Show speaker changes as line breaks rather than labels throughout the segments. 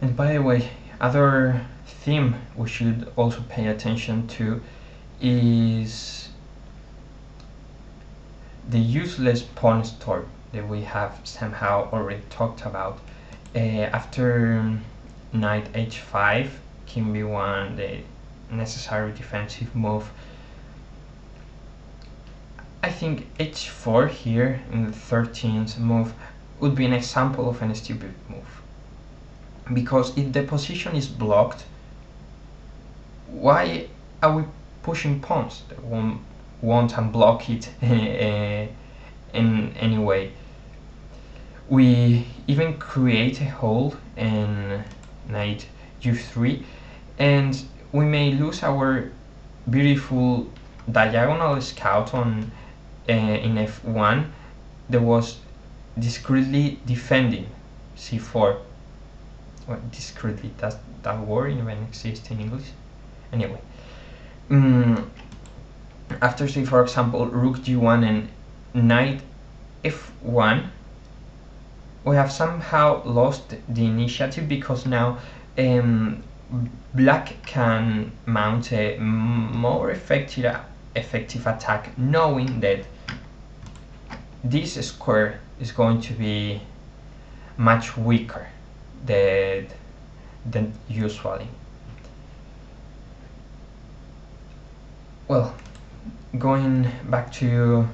And by the way, other theme we should also pay attention to is the useless pawn storm that we have somehow already talked about. After knight h5, king b1, the necessary defensive move, I think h4 here in the 13th move would be an example of a stupid move. Because if the position is blocked, why are we pushing pawns that won't unblock it in any way? We even create a hole in knight u3, and we may lose our beautiful diagonal scout on in f1 that was discreetly defending c4. Well, discreetly, does that word even exist in English? Anyway, after, say for example, rook g1 and knight f1, we have somehow lost the initiative, because now black can mount a more effective attack, knowing that this square is going to be much weaker than usually. Well, going back to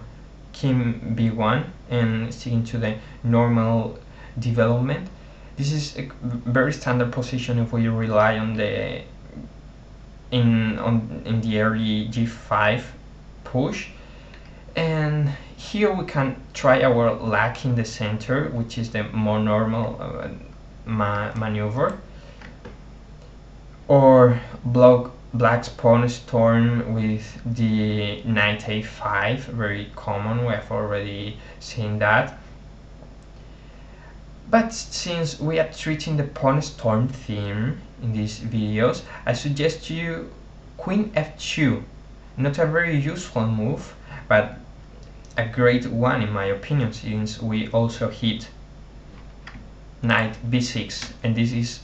king b1 and sticking to the normal development, this is a very standard position if we rely on the in the early g5 push. And here we can try our luck in the center, which is the more normal maneuver, or block black's pawn storm with the knight a5, very common, we have already seen that. But since we are treating the pawn storm theme in these videos, I suggest you queen f2. Not a very useful move, but a great one in my opinion, since we also hit knight b6, and this is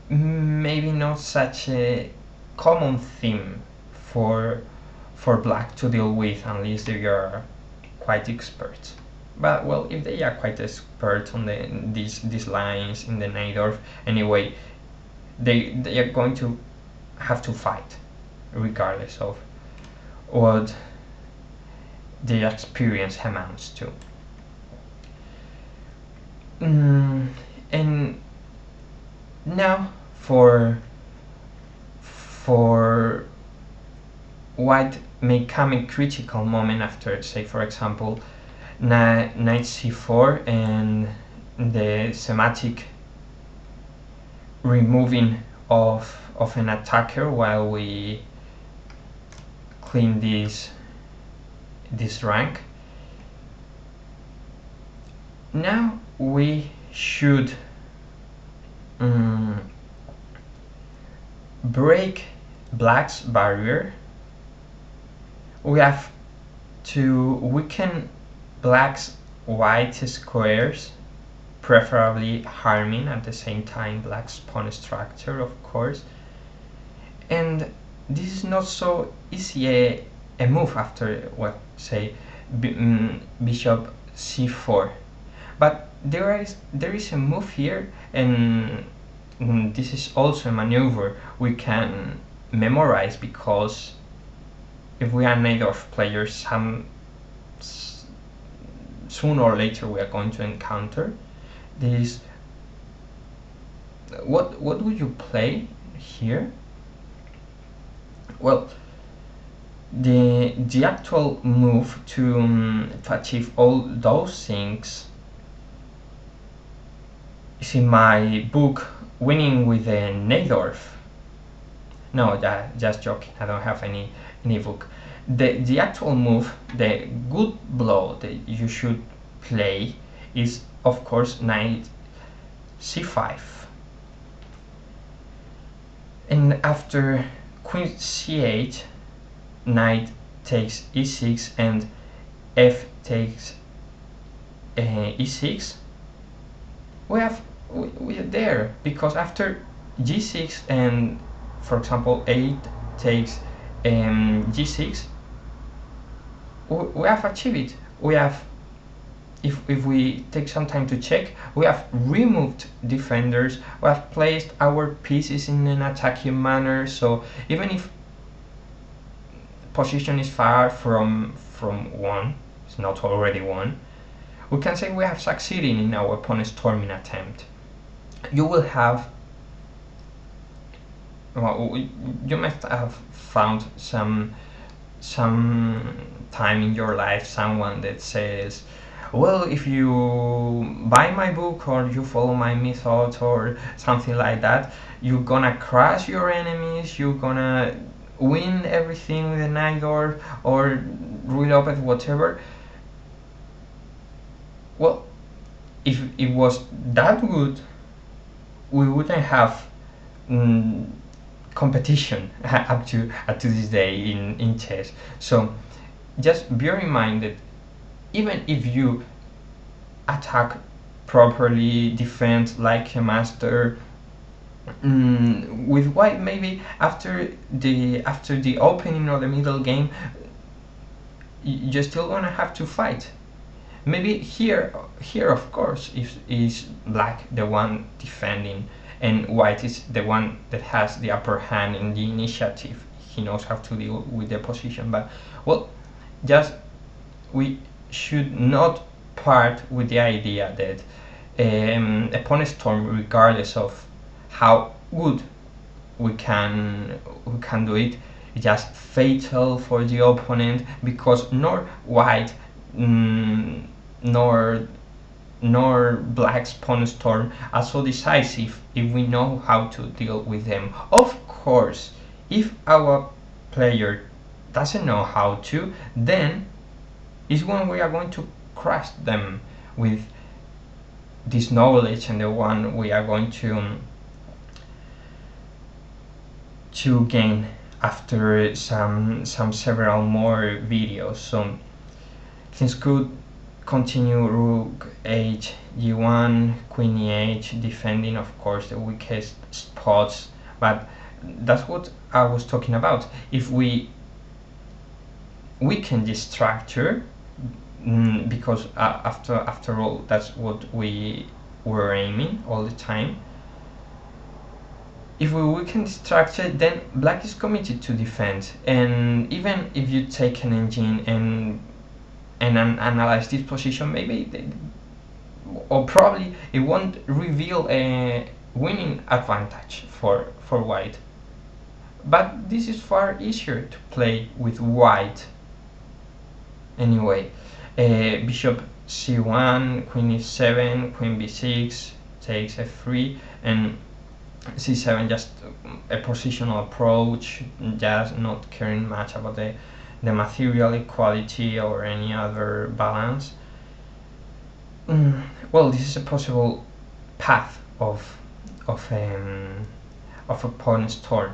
maybe not such a common theme for black to deal with, unless they are quite expert. But well, if they are quite expert on these lines in the Najdorf, anyway, they are going to have to fight, regardless of what their experience amounts to. And now for white may come a critical moment after, say for example, knight c4 and the thematic removing of an attacker while we clean this rank. Now we should break black's barrier. We have to weaken black's white squares, preferably harming at the same time black's pawn structure, of course. And this is not so easy a move after, what, say, bishop c4. But there is a move here, and this is also a maneuver we can memorize, because if we are Najdorf players, sooner or later we are going to encounter this. What would you play here? Well, the actual move to achieve all those things is in my book, Winning with the Najdorf. No, just joking, I don't have any book. The actual move, the good blow that you should play is, of course, knight c5. And after queen c8, knight takes e6 and f takes e6, we have we are there, because after g6 and, for example, 8 takes g6, we have achieved it. We have, if we take some time to check, we have removed defenders, we have placed our pieces in an attacking manner, so even if position is far from one, it's not already one, we can say we have succeeded in our opponent's storming attempt. You will have, well, you must have found some time in your life someone that says, well, if you buy my book or you follow my method or something like that, you're gonna crush your enemies, you're gonna win everything with the Najdorf or reload whatever. Well, if it was that good, we wouldn't have mm, competition up to this day in chess. So just bear in mind that even if you attack properly, defend like a master, with white, maybe after the opening or the middle game, you're still gonna have to fight. Maybe here of course is black the one defending and white is the one that has the upper hand in the initiative. He knows how to deal with the position, but well, just we should not part with the idea that opponent storm, regardless of how good we can do it, is just fatal for the opponent, because nor white nor black's pawn storm are so decisive if we know how to deal with them. Of course, if our player doesn't know how to, then is when we are going to crush them with this knowledge, and the one we are going to gain after some several more videos. So things could continue rook h g1, queen e8, defending of course the weakest spots, but that's what I was talking about. If we weaken this structure, because after all that's what we were aiming all the time, if we weaken the structure, then black is committed to defend. And even if you take an engine and analyze this position, maybe or probably it won't reveal a winning advantage for white, but this is far easier to play with white anyway. Bishop c1, queen e7, queen b6 takes f3, and c7 just a positional approach, just not caring much about the material equality or any other balance. Well, this is a possible path of a pawn storm.